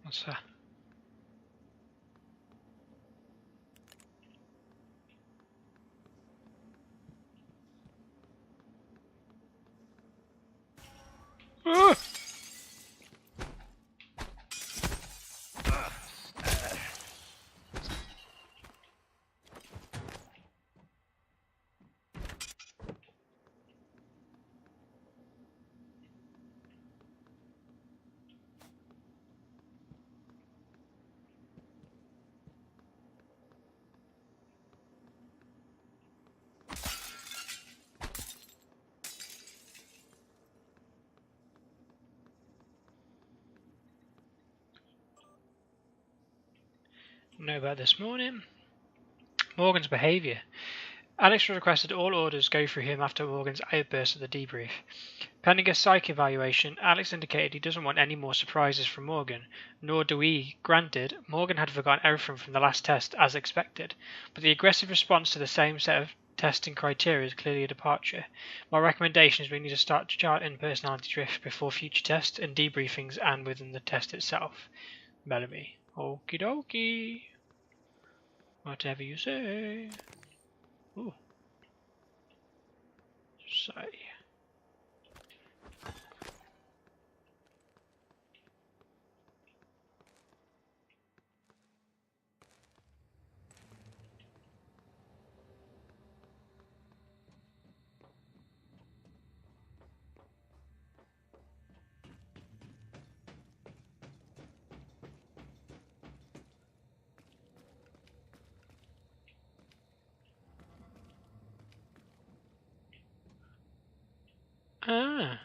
What's that? Know about this morning. Morgan's behaviour. Alex requested all orders go through him after Morgan's outburst at the debrief. Pending a psych evaluation, Alex indicated he doesn't want any more surprises from Morgan, nor do we. Granted, Morgan had forgotten everything from the last test as expected, but the aggressive response to the same set of testing criteria is clearly a departure. My recommendation is we need to start charting personality drift before future tests and debriefings and within the test itself. Bellamy. Okie dokie. Whatever you say. Ooh. Say. Ah.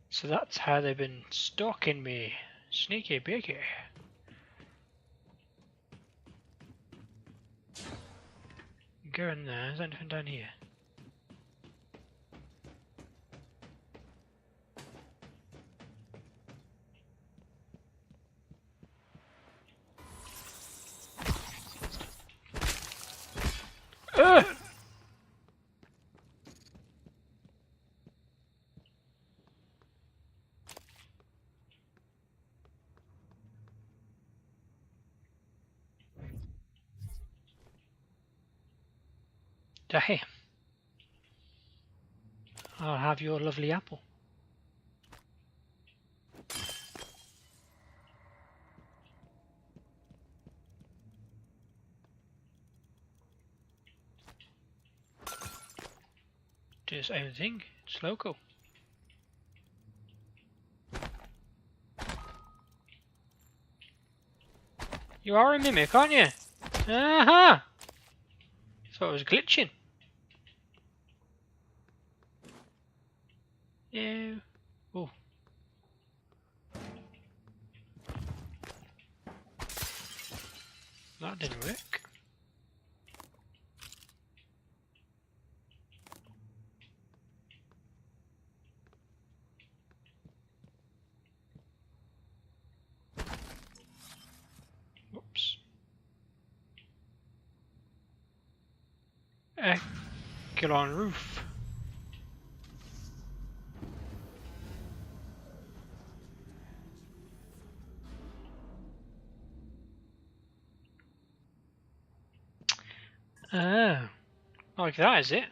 So that's how they've been stalking me. Sneaky beaky. Go in there. Is there anything down here? Ugh! Damn. I'll have your lovely apple. Do its own thing. It's local. You are a mimic, aren't you? Aha! Thought it was glitching. No. Oh. That didn't work. Whoops. Echelon roof. Oh. Like that, is it?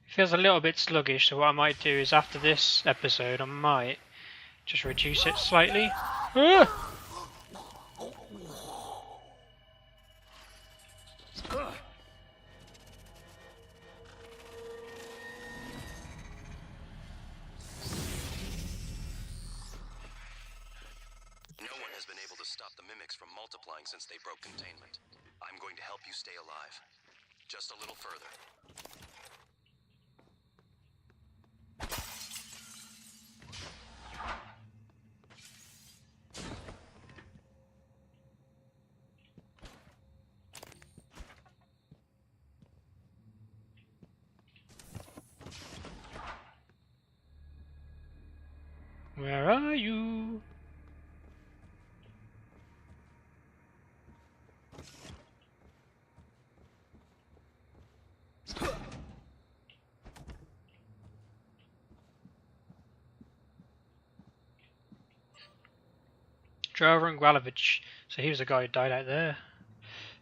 Feels a little bit sluggish, so what I might do is after this episode I might just reduce it slightly. Ah! No one has been able to stop the mimics from multiplying since they broke containment. I'm going to help you stay alive. Just a little further. Where are you? Drover and Gralovich. So he was the guy who died out there.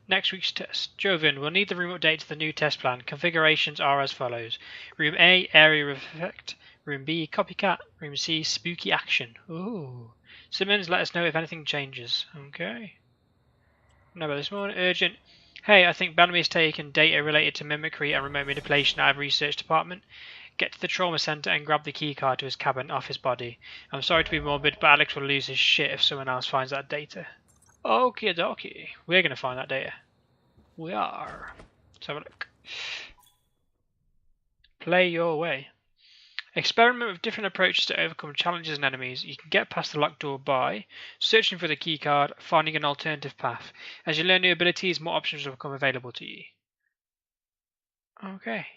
Next week's test. Joven, we'll need the room update to the new test plan. Configurations are as follows. Room A, area of effect. Room B, copycat. Room C, spooky action. Ooh. Simmons, let us know if anything changes. Okay. Know about this morning. Urgent. Hey, I think Bellamy's taken data related to mimicry and remote manipulation out of research department. Get to the trauma center and grab the keycard to his cabin off his body. I'm sorry to be morbid, but Alex will lose his shit if someone else finds that data. Okie dokie. We're going to find that data. We are. Let's have a look. Play your way. Experiment with different approaches to overcome challenges and enemies. You can get past the locked door by searching for the keycard, finding an alternative path. As you learn new abilities, more options will become available to you. Okay.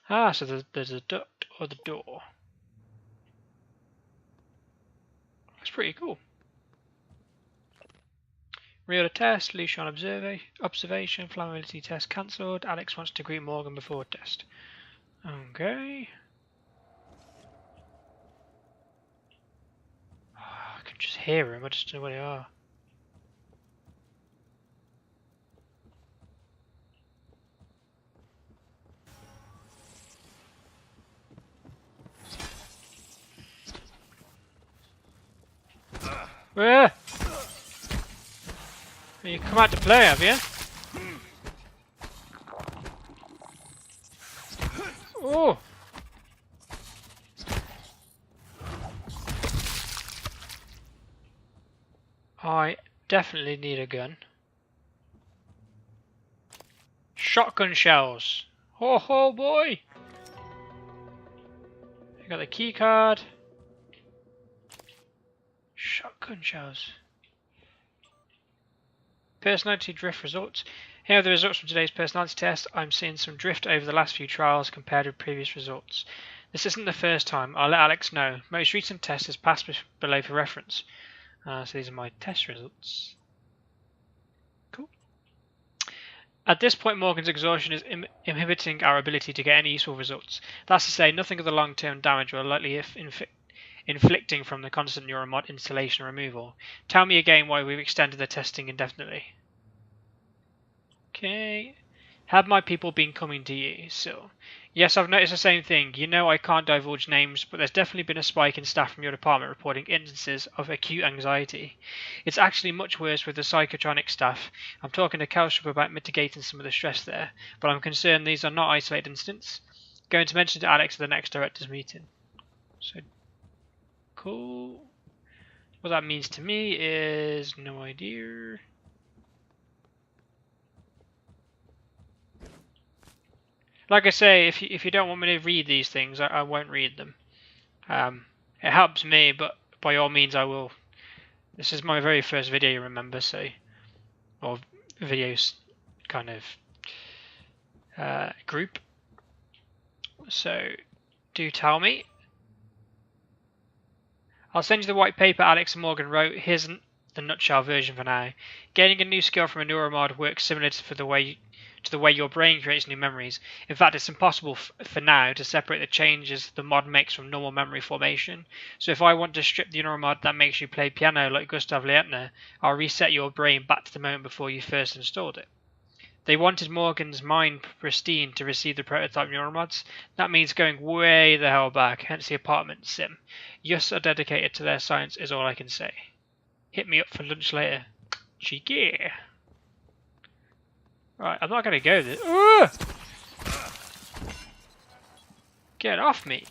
Ah, so there's a duct or the door. That's pretty cool. Real test, Lucian observation, flammability test cancelled. Alex wants to greet Morgan before test. Okay. Oh, I can just hear him, I just don't know where they are. Where? You come out to play, have you? Oh! I definitely need a gun. Shotgun shells. Ho ho boy! I got the key card. Shotgun shells. Personality drift results. Here are the results from today's personality test. I'm seeing some drift over the last few trials compared with previous results. This isn't the first time. I'll let Alex know. Most recent test is passed below for reference. So these are my test results. Cool. At this point, Morgan's exhaustion is inhibiting our ability to get any useful results. That's to say, nothing of the long-term damage will likely inflicting from the constant neuromod installation and removal. Tell me again why we've extended the testing indefinitely. Okay. Have my people been coming to you? So, yes, I've noticed the same thing. You know I can't divulge names, but there's definitely been a spike in staff from your department reporting instances of acute anxiety. It's actually much worse with the psychotronic staff. I'm talking to Kelstrup about mitigating some of the stress there, but I'm concerned these are not isolated incidents. Going to mention to Alex at the next directors meeting. So, cool. What that means to me is no idea. Like I say, if you don't want me to read these things, I won't read them. It helps me, but by all means I will. This is my very first video, remember, so, or videos kind of group. So, do tell me. I'll send you the white paper Alex and Morgan wrote. Here's the nutshell version for now. Gaining a new skill from a neuromod works similar to the way your brain creates new memories. In fact, it's impossible for now to separate the changes the mod makes from normal memory formation. So if I want to strip the neuromod that makes you play piano like Gustav Leitner, I'll reset your brain back to the moment before you first installed it. They wanted Morgan's mind pristine to receive the prototype neuromods. That means going way the hell back, hence the apartment sim. Yus are dedicated to their science is all I can say. Hit me up for lunch later. Cheeky. Right, I'm not going to go this. Ugh! Get off me.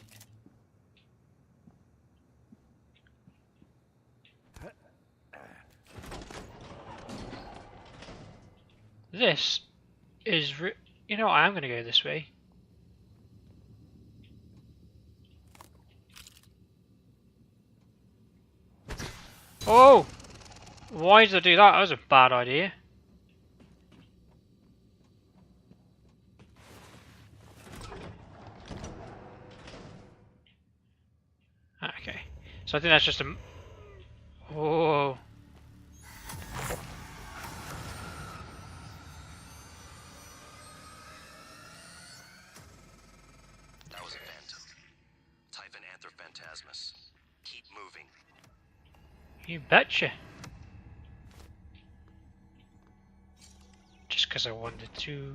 This is... you know what, I am going to go this way. Oh! Why did I do that? That was a bad idea. So I think that's just a... Oh. That was a phantom. Type an Anthrophantasmus. Keep moving. You betcha. Just because I wanted to.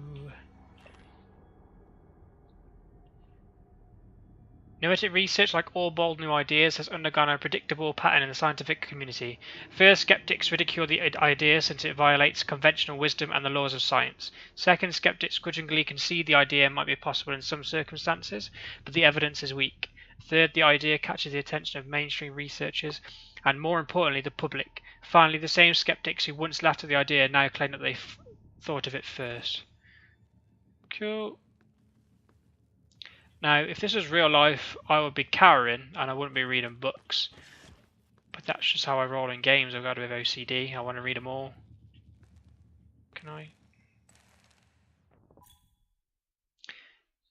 Noetic research, like all bold new ideas, has undergone a predictable pattern in the scientific community. First, skeptics ridicule the idea since it violates conventional wisdom and the laws of science. Second, skeptics grudgingly concede the idea might be possible in some circumstances, but the evidence is weak. Third, the idea catches the attention of mainstream researchers, and more importantly, the public. Finally, the same skeptics who once laughed at the idea now claim that they thought of it first. Cool. Now, if this was real life, I would be cowering and I wouldn't be reading books. But that's just how I roll in games. I've got a bit of OCD. I want to read them all. Can I?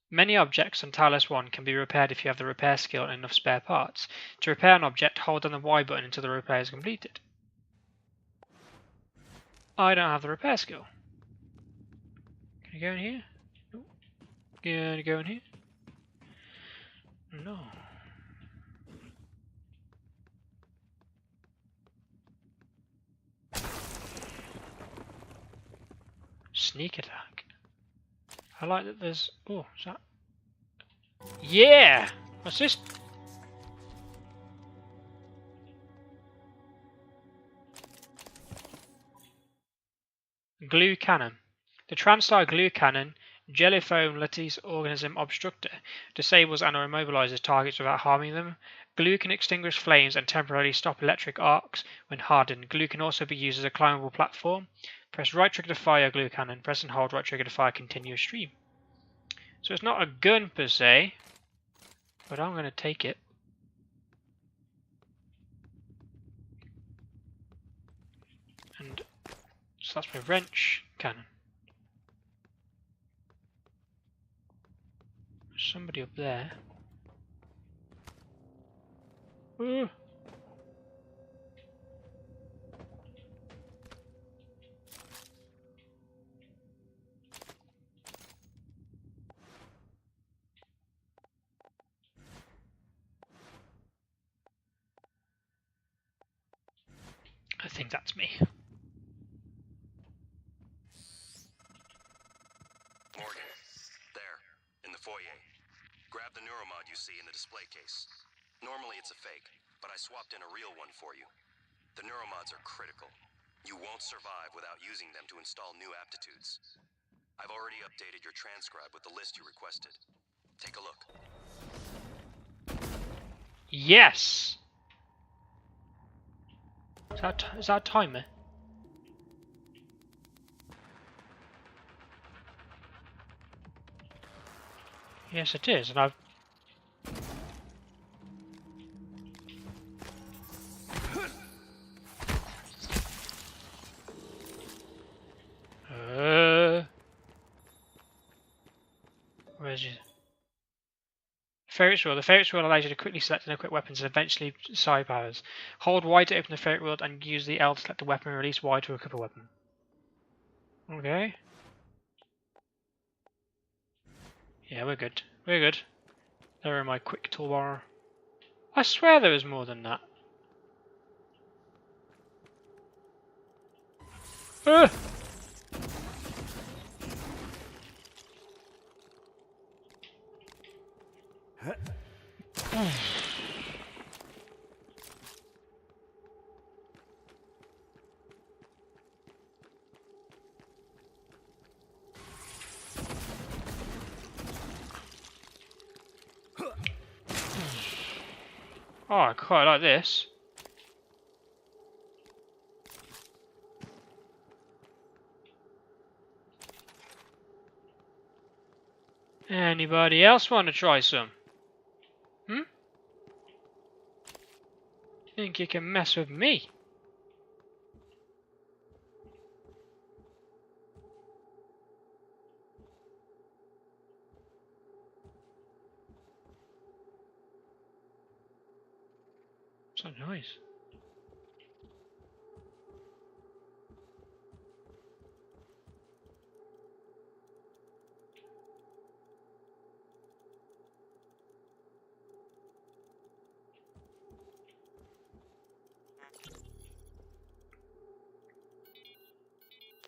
Many objects on Talos 1 can be repaired if you have the repair skill and enough spare parts. To repair an object, hold down the Y button until the repair is completed. I don't have the repair skill. Can I go in here? No. Can I go in here? No. Sneak attack. I like that there's... Oh, is that... Yeah! What's this? Glue cannon. The Transtar glue cannon, jellyfoam lattice organism obstructor, disables and or immobilizes targets without harming them. Glue can extinguish flames and temporarily stop electric arcs when hardened. Glue can also be used as a climbable platform. Press right trigger to fire glue cannon. Press and hold right trigger to fire continuous stream. So it's not a gun per se, but I'm going to take it. And so that's my wrench cannon. There's somebody up there. Ooh. I think that's me. Morgan, there, in the foyer. Grab the neuromod you see in the display case. Normally it's a fake, but I swapped in a real one for you. The neuromods are critical. You won't survive without using them to install new aptitudes. I've already updated your transcribe with the list you requested. Take a look. Yes! Is that a timer? Yes, it is, and I've... Where's your... Ferrets wheel. The Ferrets wheel allows you to quickly select and equip weapons and eventually side powers. Hold Y to open the Ferret wheel and use the L to select a weapon and release Y to equip a weapon. Okay. Yeah, we're good. We're good. There are my quick toolbar. I swear there was more than that. Ah! Oh, I quite like this. Anybody else want to try some? Think you can mess with me? So nice.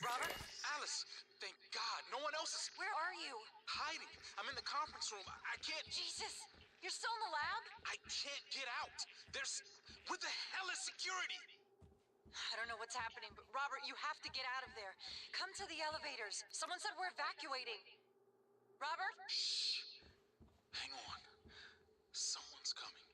Robert? Alice, thank God. No one else is... Where are you? Hiding. I'm in the conference room. I can't... Jesus! You're still in the lab? I can't get out. There's... What the hell is security? I don't know what's happening, but Robert, you have to get out of there. Come to the elevators. Someone said we're evacuating. Robert? Shh. Hang on. Someone's coming.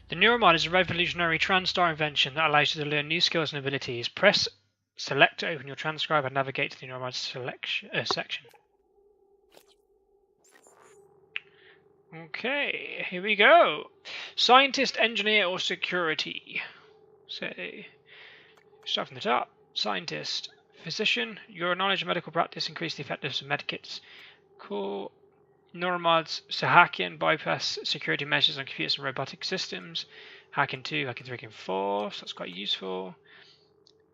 The Neuromod is a revolutionary TranStar invention that allows you to learn new skills and abilities. Press select to open your transcribe and navigate to the Neuromod section. Okay, here we go. Scientist, engineer, or security. So, start from the top. Scientist, physician. Your knowledge of medical practice increase the effectiveness of medkits. Cool. Neuromods, so hacking, bypass security measures on computers and robotic systems. Hacking 2, hacking 3, hacking 4, so that's quite useful.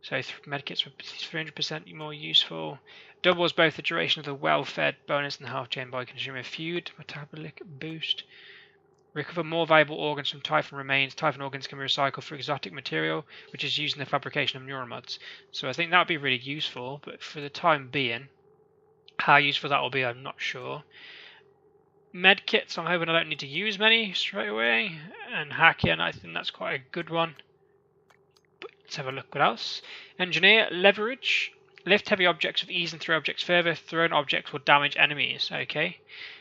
So medkits were 300% more useful. Doubles both the duration of the well-fed bonus and the half-chain bioconsumer food. Metabolic boost. Recover more valuable organs from Typhon remains. Typhon organs can be recycled for exotic material, which is used in the fabrication of neuromods. So I think that would be really useful, but for the time being, how useful that will be, I'm not sure. Medkits, I'm hoping I don't need to use many straight away. And hacking, I think that's quite a good one. But let's have a look what else. Engineer, leverage. Lift heavy objects with ease and throw objects further. Thrown objects will damage enemies. Okay.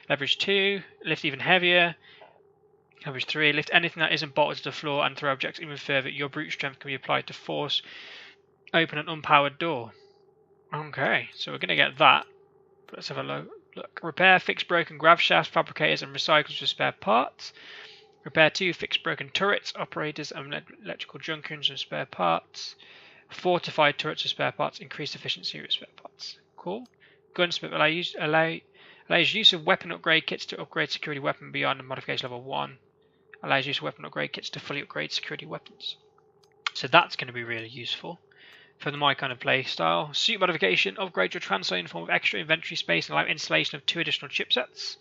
Leverage 2, lift even heavier. Leverage 3, lift anything that isn't bolted to the floor and throw objects even further. Your brute strength can be applied to force open an unpowered door. Okay, so we're going to get that. But let's have a look. Repair, fix broken grav shafts, fabricators and recyclers for spare parts. Repair 2, fix broken turrets, operators and electrical junctions and spare parts. Fortified turrets with spare parts, increase efficiency with spare parts. Cool. Gunsmith allows use of weapon upgrade kits to upgrade security weapon beyond the modification level 1. Allows use of weapon upgrade kits to fully upgrade security weapons. So that's going to be really useful for my kind of play style. Suit modification, upgrade your transfer in the form of extra inventory space and allow installation of 2 additional chipsets.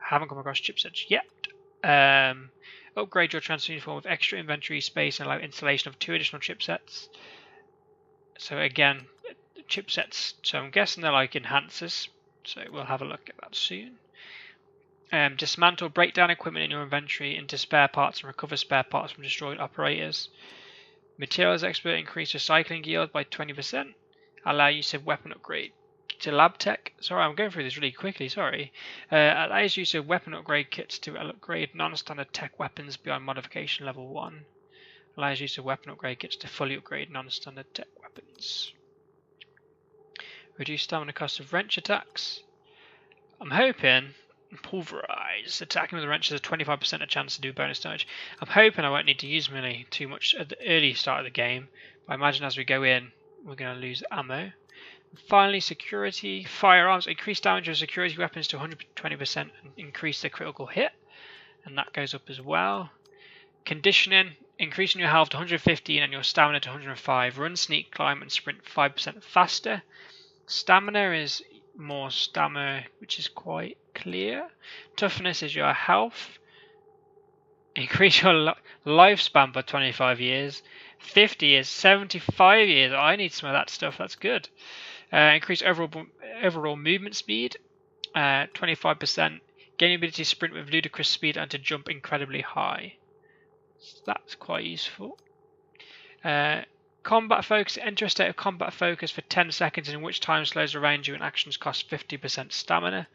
I haven't come across chipsets yet. Upgrade your transfer in the form of extra inventory space and allow installation of 2 additional chipsets. So again, chipsets, so I'm guessing they're like enhancers. So we'll have a look at that soon. Dismantle, break down equipment in your inventory into spare parts and recover spare parts from destroyed operators. Materials expert, increase recycling yield by 20%. Allow use of weapon upgrade to lab tech. Sorry, I'm going through this really quickly, sorry. Allows use of weapon upgrade kits to upgrade non-standard tech weapons beyond modification level 1. Allows use of weapon upgrade kits to fully upgrade non-standard tech weapons. Reduce stamina cost of wrench attacks. I'm hoping pulverize. Attacking with a wrench has a 25% chance to do bonus damage. I'm hoping I won't need to use melee too much at the early start of the game. But I imagine as we go in, we're going to lose ammo. And finally, security. Firearms. Increase damage of security weapons to 120% and increase the critical hit. And that goes up as well. Conditioning. Increasing your health to 115 and your stamina to 105. Run, sneak, climb and sprint 5% faster. Stamina is more stamina, which is quite clear. Toughness is your health. Increase your lifespan by 25 years. 50 years, 75 years. I need some of that stuff. That's good. Increase overall movement speed. 25%. Gain ability to sprint with ludicrous speed and to jump incredibly high. So that's quite useful. Combat focus. Enter a state of combat focus for 10 seconds, in which time slows around you and actions cost 50% stamina.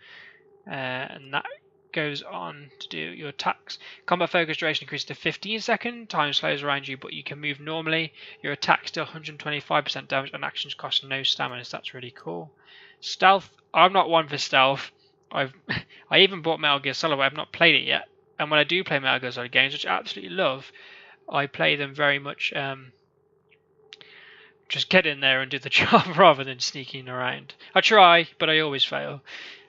And that goes on to do your attacks. Combat focus duration increases to 15 seconds. Time slows around you, but you can move normally. Your attack still 125% damage, and actions cost no stamina. So that's really cool. Stealth. I'm not one for stealth. I even bought Metal Gear Solid. I've not played it yet. And when I do play Metal Gear Solid games, which I absolutely love, I play them very much. Just get in there and do the job rather than sneaking around. I try, but I always fail.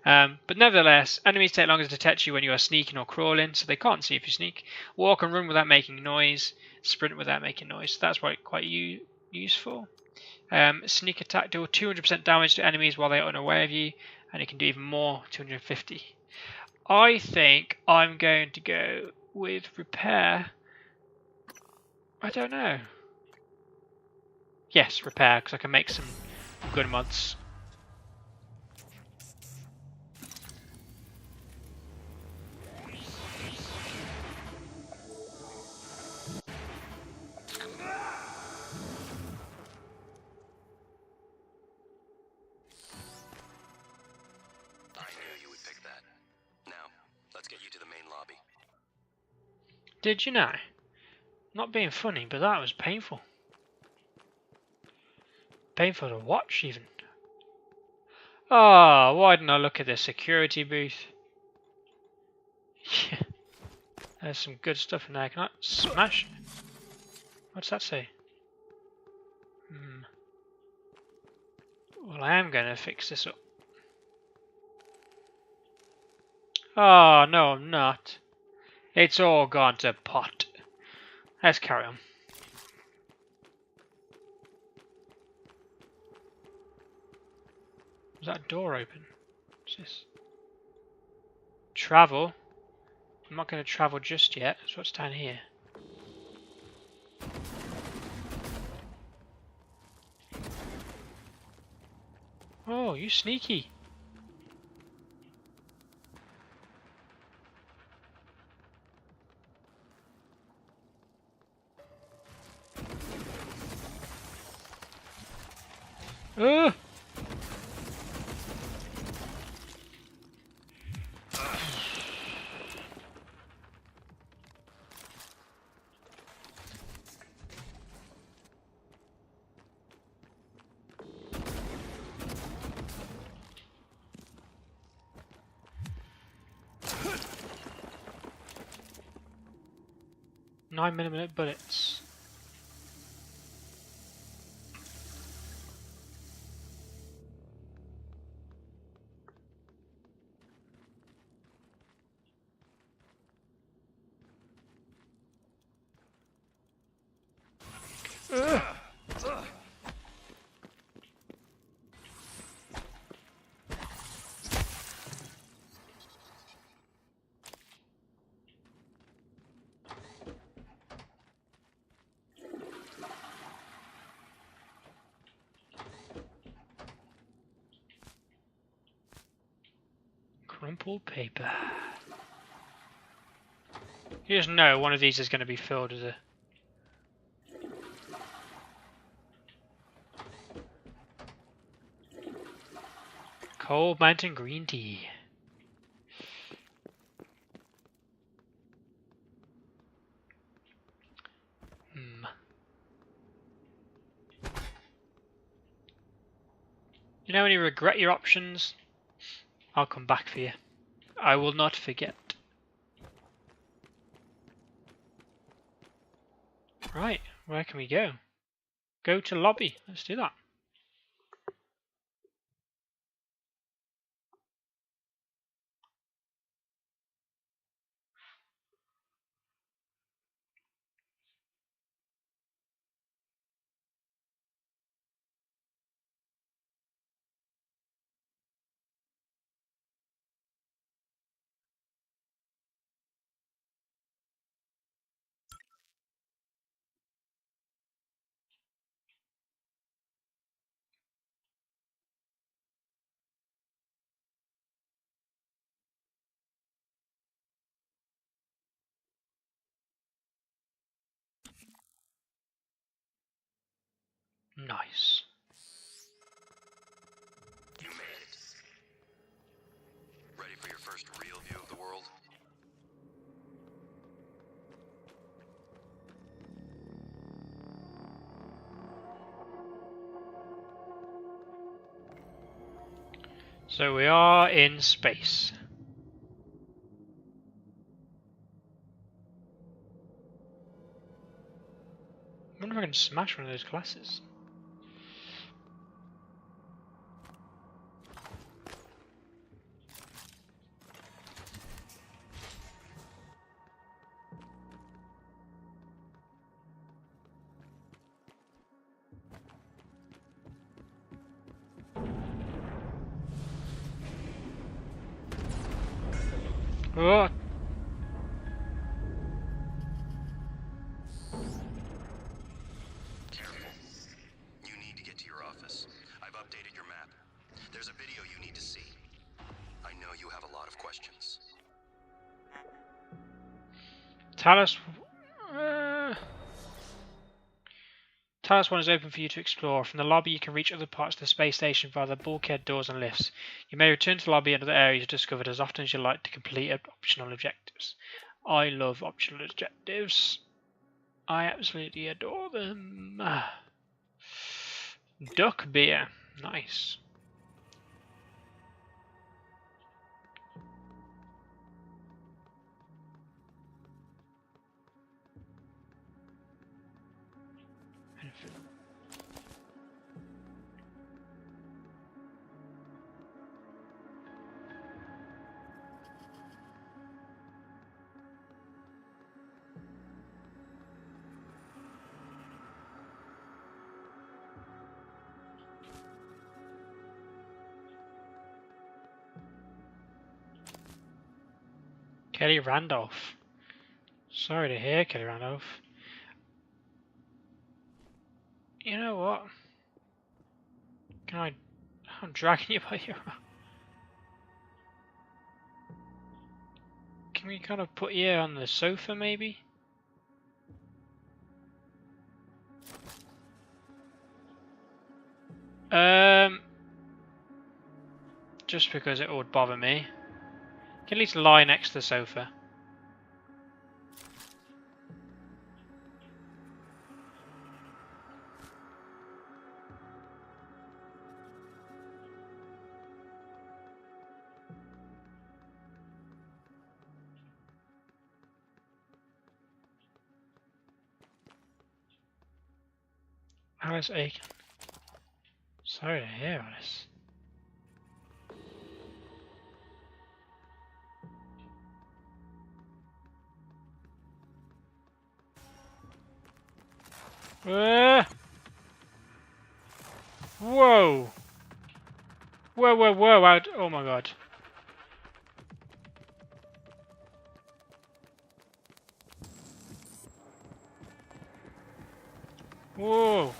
But nevertheless, enemies take longer to detect you when you are sneaking or crawling, so they can't see if you sneak. Walk and run without making noise. Sprint without making noise. So that's quite useful. Sneak attack deal 200% damage to enemies while they are unaware of you, and it can do even more, 250. I think I'm going to go with repair. I don't know. Yes, repair, because I can make some good mods. Did you know? Not being funny, but that was painful. Painful to watch, even. Oh, why didn't I look at the security booth? Yeah. There's some good stuff in there. Can I smash? What's that say? Well, I am going to fix this up. Oh, no, I'm not. It's all gone to pot. Let's carry on. Was that door open? What's this? Travel? I'm not going to travel just yet. That's what's down here. Oh, you sneaky. Ugh! 9mm bullets. Ugh. Crumpled paper. You just know one of these is going to be filled with a... Cold Mountain green tea. You know when you regret your options? I'll come back for you. I will not forget. Right, where can we go? Go to lobby. Let's do that. Nice. You made it. Ready for your first real view of the world? So we are in space. I wonder if I can smash one of those glasses. Oh! Careful. You need to get to your office. I've updated your map. There's a video you need to see. I know you have a lot of questions. Talos 1 is open for you to explore. From the lobby you can reach other parts of the space station via the bulkhead doors and lifts. You may return to the lobby and other areas discovered as often as you like to complete optional objectives. I love optional objectives. I absolutely adore them. Duck beer. Nice. Kelly Randolph. Sorry to hear, Kelly Randolph. You know what? I'm dragging you by your arm. Can we kind of put you on the sofa, maybe? Just because it would bother me. You can at least lie next to the sofa. Alice Aiken. Sorry to hear, Alice. Whoa! Whoa, whoa, whoa! Oh my god. Whoa!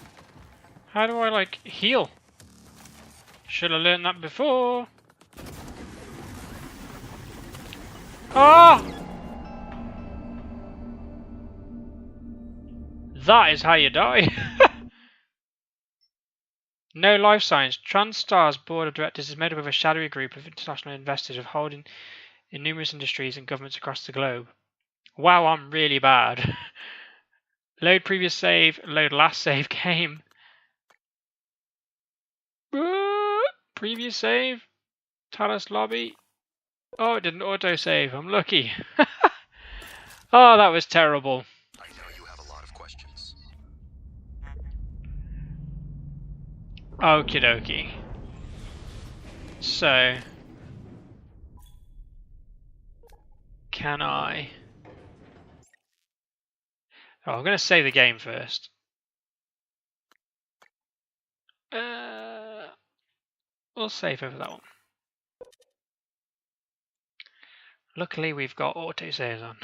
How do I, like, heal? Should have learned that before. Ah! That is how you die. No life signs. TransStar's board of directors is made up of a shadowy group of international investors of holding in numerous industries and governments across the globe. Wow, I'm really bad. Load previous save, load last save game. Previous save. Talos lobby. Oh, it didn't auto-save. I'm lucky. Oh, that was terrible. I know you have a lot of questions. Okie dokie. So, can I? Oh, I'm going to save the game first. We'll save over that one. Luckily, we've got auto saves on.